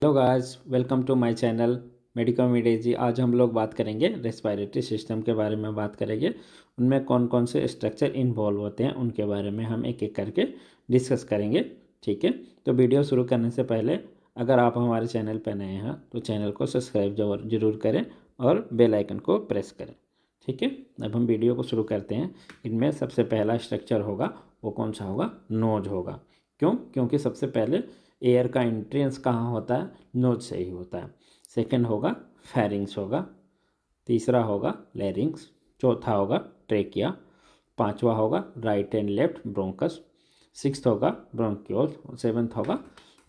Hello guys, welcome to my channel medical media. आज हम लोग बात करेंगे रेस्पिरेटरी सिस्टम के बारे में बात करेंगे। उनमें कौन कौन से स्ट्रक्चर इन्वॉल्व होते हैं उनके बारे में हम एक एक करके डिस्कस करेंगे। ठीक है, तो वीडियो शुरू करने से पहले अगर आप हमारे चैनल पर नए हैं तो चैनल को सब्सक्राइब जरूर करें और बेल आइकन को प्रेस करें। ठीक है, अब हम वीडियो को शुरू करते हैं। इनमें सबसे पहला स्ट्रक्चर होगा वो कौन सा होगा? नोज होगा। क्योंकि सबसे पहले एयर का एंट्रेंस कहाँ होता है? नोज से ही होता है। सेकंड होगा फेरिंग्स होगा। तीसरा होगा लैरिंग्स। चौथा होगा ट्रेकिया। पांचवा होगा right and left bronchus. Sixth होगा ब्रोंक्यूल और सेवन्थ होगा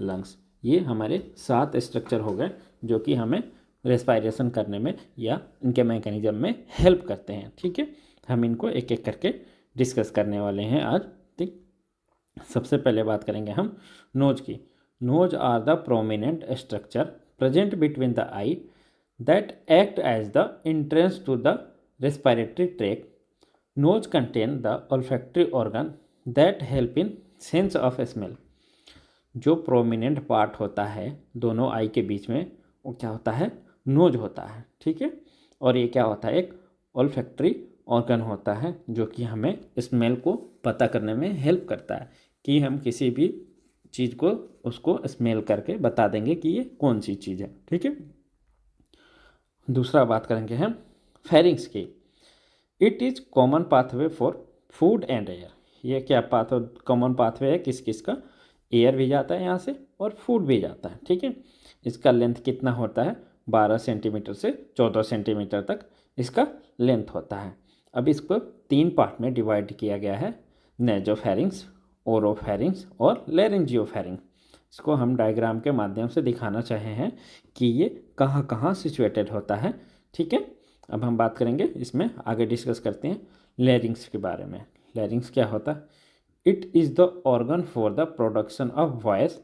लंग्स। ये हमारे 7 स्ट्रक्चर हो गए जो कि हमें रेस्पायरेशन करने में या इनके मैकेनिज्म में हेल्प करते हैं। ठीक है, हम इनको एक एक करके डिस्कस करने वाले हैं आज। ठीक, सबसे पहले बात करेंगे हम नोज की। Nose are the prominent structure present between the eye that act as the entrance to the respiratory tract. Nose contain the olfactory organ that help in sense of smell. जो प्रोमिनेंट पार्ट होता है दोनों आई के बीच में वो क्या होता है? नोज होता है। ठीक है, और ये क्या होता है? एक ऑल्फैक्टरी ऑर्गन होता है जो कि हमें स्मेल को पता करने में हेल्प करता है कि हम किसी भी चीज़ को उसको स्मेल करके बता देंगे कि ये कौन सी चीज़ है। ठीक है, दूसरा बात करेंगे हम फेरिंग्स की। It is common pathway for food and air. ये क्या कॉमन पाथवे है? किस किस का? एयर भी जाता है यहाँ से और फूड भी जाता है। ठीक है, इसका लेंथ कितना होता है? 12 सेंटीमीटर से 14 सेंटीमीटर तक इसका लेंथ होता है। अब इसको 3 पार्ट में डिवाइड किया गया है, नेजोफेरिंग्स, ओरोफेरिंग्स और लेरिंजियोफेरिंग। इसको हम डायग्राम के माध्यम से दिखाना चाहे हैं कि ये कहाँ कहाँ सिचुएटेड होता है। ठीक है, अब हम बात करेंगे इसमें आगे डिस्कस करते हैं लेरिंग्स के बारे में। लेरिंग्स क्या होता है? It is the organ for the production of voice,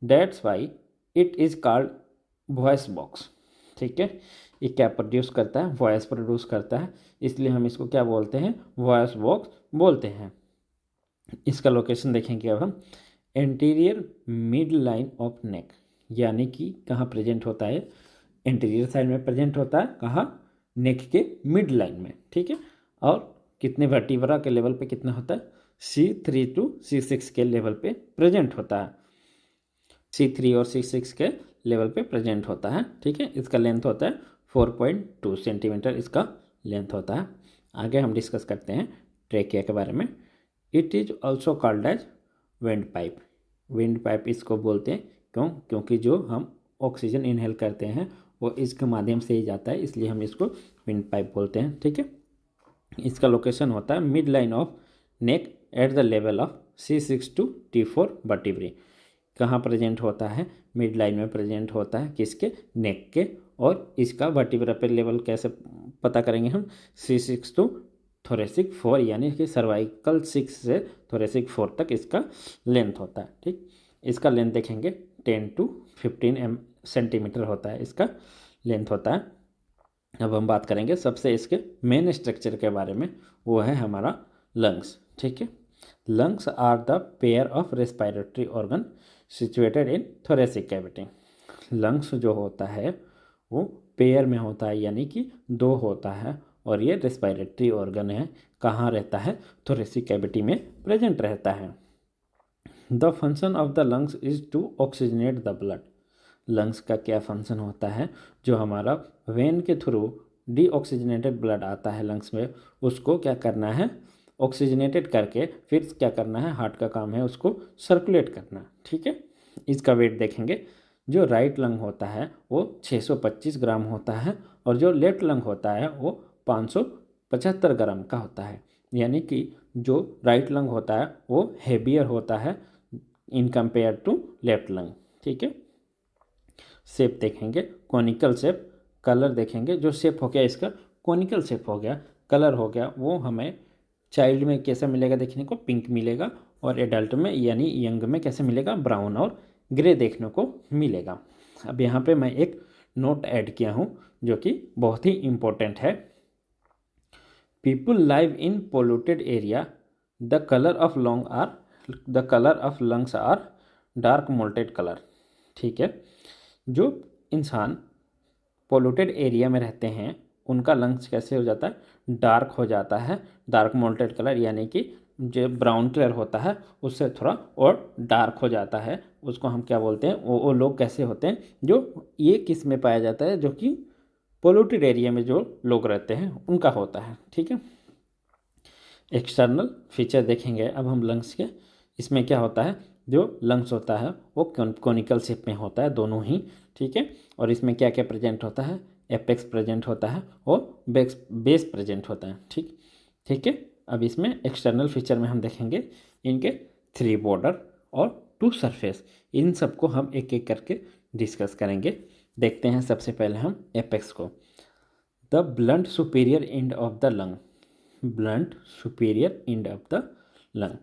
that's why it is called voice box. ठीक है, ये क्या प्रोड्यूस करता है? वॉइस प्रोड्यूस करता है, इसलिए हम इसको क्या बोलते हैं? वॉइस बॉक्स बोलते हैं। इसका लोकेशन देखेंगे अब हम। Anterior mid line of neck, यानी कि कहाँ प्रेजेंट होता है? एंटीरियर साइड में प्रेजेंट होता है। कहाँ? नेक के मिड लाइन में। ठीक है, और कितने वर्टिब्रा के लेवल पे कितना होता है? C3 to C6 के लेवल पे प्रेजेंट होता है। C3 और C6 के लेवल पे प्रेजेंट होता है। ठीक है, इसका लेंथ होता है 4.2 सेंटीमीटर इसका लेंथ होता है। आगे हम डिस्कस करते हैं ट्रेकिया के बारे में। It is also called as wind pipe. Wind pipe इसको बोलते हैं क्योंकि जो हम ऑक्सीजन इनहेल करते हैं वो इसके माध्यम से ही जाता है, इसलिए हम इसको विंड पाइप बोलते हैं। ठीक है, इसका लोकेशन होता है mid line of neck at the level of C6 to T4 vertebrae. कहाँ प्रेजेंट होता है? मिड लाइन में प्रेजेंट होता है। किसके? नेक के। और इसका वर्टिब्रा पे लेवल कैसे पता करेंगे हम? C6 to थोरेसिक 4, यानी कि सर्वाइकल 6 से थोरेसिक 4 तक इसका लेंथ होता है। ठीक, इसका लेंथ देखेंगे 10 to 15 सेंटीमीटर होता है, इसका लेंथ होता है। अब हम बात करेंगे सबसे इसके मेन स्ट्रक्चर के बारे में, वो है हमारा लंग्स। ठीक है, lungs are the pair of respiratory organ situated in thoracic cavity. Lungs जो होता है वो पेयर में होता है, यानी कि 2 होता है, और ये रेस्पिरेटरी ऑर्गन है। कहाँ रहता है? थोरेसिक कैविटी में प्रेजेंट रहता है। The function of the lungs is to oxygenate the blood. Lungs का क्या फंक्शन होता है? जो हमारा वेन के थ्रू डीऑक्सीजनेटेड ब्लड आता है लंग्स में, उसको क्या करना है? ऑक्सीजनेटेड करके फिर क्या करना है? हार्ट का काम है उसको सर्कुलेट करना। ठीक है, इसका वेट देखेंगे। जो राइट लंग होता है वो 625 ग्राम होता है, और जो लेफ्ट लंग होता है वो 575 ग्राम का होता है। यानी कि जो राइट लंग होता है वो हेवियर होता है in compare to left lung. ठीक है, शेप देखेंगे कॉनिकल शेप। कलर देखेंगे, जो शेप हो गया इसका कॉनिकल शेप हो गया, कलर हो गया, वो हमें चाइल्ड में कैसा मिलेगा देखने को? पिंक मिलेगा, और एडल्ट में यानी यंग में कैसे मिलेगा? ब्राउन और ग्रे देखने को मिलेगा। अब यहाँ पे मैं एक नोट ऐड किया हूँ जो कि बहुत ही इम्पोर्टेंट है। People live in polluted area, the colour of lungs are dark mottled colour. ठीक है, जो इंसान पोल्यूटेड एरिया में रहते हैं उनका लंग्स कैसे हो जाता है, डार्क हो जाता है, डार्क मोल्टेड कलर, यानी कि जो ब्राउन कलर होता है उससे थोड़ा और डार्क हो जाता है। उसको हम क्या बोलते हैं, वो लोग कैसे होते हैं, जो ये किस में पाया जाता है, जो कि पोल्यूटेड एरिया में जो लोग रहते हैं उनका होता है। ठीक है, एक्सटर्नल फीचर देखेंगे अब हम लंग्स के। इसमें क्या होता है, जो लंग्स होता है वो कॉनिकल शेप में होता है दोनों ही। ठीक है, और इसमें क्या क्या प्रेजेंट होता है, एपेक्स प्रेजेंट होता है और बेस प्रेजेंट होता है। ठीक है, अब इसमें एक्सटर्नल फीचर में हम देखेंगे इनके 3 बॉर्डर और 2 सरफेस। इन सबको हम एक एक करके डिस्कस करेंगे। देखते हैं सबसे पहले हम एपेक्स को। The blunt superior end of the lung, blunt superior end of the lung,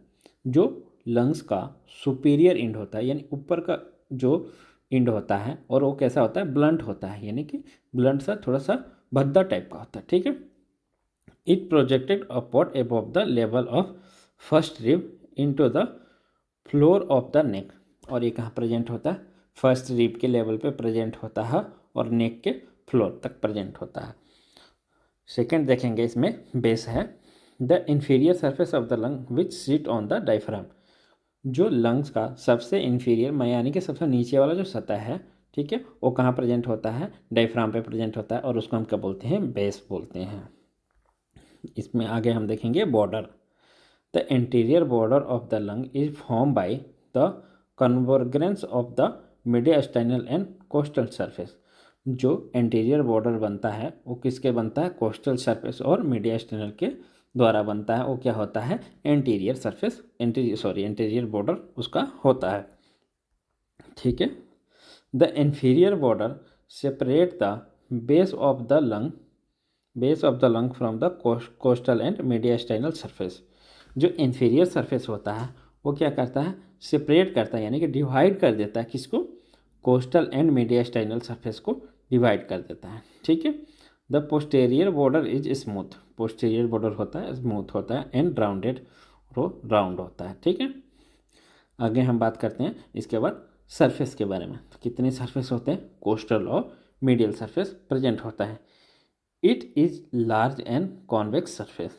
जो लंग्स का सुपीरियर एंड होता है यानी ऊपर का जो एंड होता है, और वो कैसा होता है, ब्लंट होता है, यानी कि ब्लंट सा थोड़ा सा भद्दा टाइप का होता है। ठीक है, it projected upward above the level of first rib into the floor of the neck, और ये कहाँ प्रेजेंट होता है, फर्स्ट रिब के लेवल पे प्रेजेंट होता है और नेक के फ्लोर तक प्रेजेंट होता है। सेकेंड देखेंगे, इसमें बेस है the inferior surface of the lung which sit on the diaphragm, जो लंग्स का सबसे इंफीरियर यानी कि सबसे नीचे वाला जो सतह है, ठीक है, वो कहाँ प्रेजेंट होता है, डायफ्राम पे प्रेजेंट होता है, और उसको हम क्या बोलते हैं, बेस बोलते हैं। इसमें आगे हम देखेंगे border. The interior border of the lung is form by the convergence of the mediastinal and costal surface, जो इंटीरियर बॉर्डर बनता है वो किसके बनता है, कोस्टल सरफेस और मीडियास्टाइनल के द्वारा बनता है। वो क्या होता है, इंटीरियर सरफेस, इंटीरियर बॉर्डर उसका होता है। ठीक है, the inferior border separate the base of the lung from the costal and mediastinal surface, जो इंफीरियर सरफेस होता है वो क्या करता है, सेपरेट करता है, यानी कि डिवाइड कर देता है, किसको, कोस्टल एंड मीडियास्टाइनल सरफेस को डिवाइड कर देता है। ठीक है, the posterior border is smooth, posterior border होता है स्मूथ होता है, एंड राउंडेड, राउंड होता है। ठीक है, आगे हम बात करते हैं इसके बाद सरफेस के बारे में। तो कितने सरफेस होते हैं, कोस्टल और मीडियल सरफेस प्रेजेंट होता है। It is large and convex surface,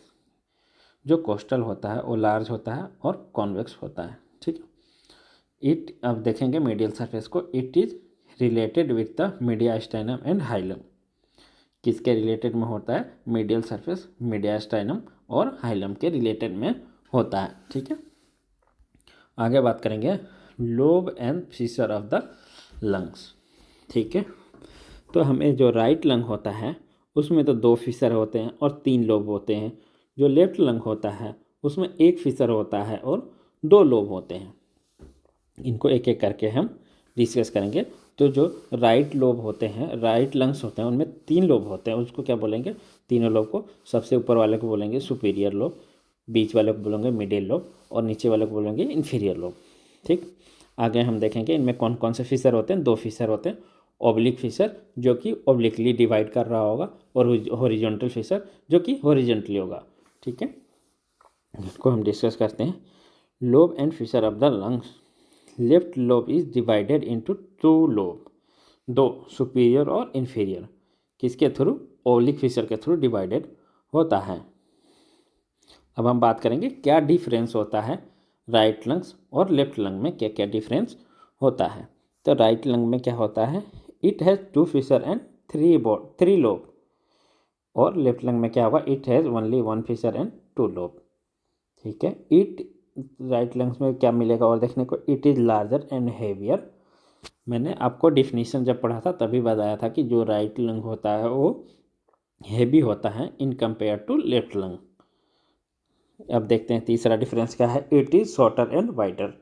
जो कोस्टल होता है वो लार्ज होता है और कॉन्वेक्स होता है। ठीक है, इट, अब देखेंगे मीडियल सरफेस को, it is related with the mediastinum and hilum, किसके रिलेटेड में होता है, मीडियल सरफेस मीडियास्टाइनम और हाइलम के रिलेटेड में होता है। ठीक है, आगे बात करेंगे lobe and feature of the lungs. ठीक है, तो हमें जो राइट लंग होता है उसमें तो 2 फीचर होते हैं और 3 लोब होते हैं। जो लेफ्ट लंग होता है उसमें 1 फीचर होता है और 2 लोब होते हैं। इनको एक एक करके हम डिस्कस करेंगे। तो जो राइट लोब होते हैं, राइट लंग्स होते हैं, उनमें 3 लोब होते हैं, उसको क्या बोलेंगे, तीनों लोब को, सबसे ऊपर वाले को बोलेंगे सुपीरियर लोब, बीच वाले को बोलेंगे मिडिल लोब, और नीचे वाले को बोलेंगे इंफीरियर लोब। ठीक, आगे हम देखेंगे इनमें कौन कौन से फीचर होते हैं। 2 फीचर होते हैं, ऑब्लिक फीचर जो कि ऑब्लिकली डिवाइड कर रहा होगा, और हॉरिजॉन्टल फीचर जो कि हॉरिजॉन्टली होगा। ठीक है, इसको हम डिस्कस करते हैं। Lobe and feature of the lungs, left lobe is divided into 2 lobe, 2 superior और इन्फीरियर, किसके थ्रू, ऑब्लिक फीचर के थ्रू डिवाइडेड होता है। अब हम बात करेंगे क्या डिफरेंस होता है राइट लंग्स और लेफ्ट लंग में, क्या क्या डिफरेंस होता है। तो राइट लंग में क्या होता है, it has 2 feature and 3 lobe, और लेफ्ट लंग में क्या होगा, it has only 1 feature and 2 lobe. ठीक है, इट, राइट लंग्स में क्या मिलेगा और देखने को, it is larger and heavier. मैंने आपको डिफिनीशन जब पढ़ा था तभी बताया था कि जो राइट लंग होता है वो हेवी होता है in compare to left lung. अब देखते हैं तीसरा डिफरेंस क्या है, it is shorter and wider.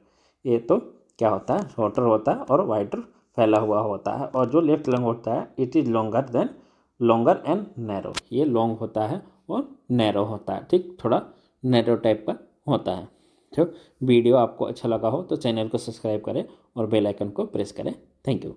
ये तो क्या होता है, शॉर्टर होता है और वाइडर फैला हुआ होता है। और जो लेफ्ट लंग होता है, it is longer and narrow, ये लॉन्ग होता है और नैरो होता है। ठीक, थोड़ा नैरो टाइप का होता है। तो वीडियो आपको अच्छा लगा हो तो चैनल को सब्सक्राइब करें और बेल आइकन को प्रेस करें। Thank you.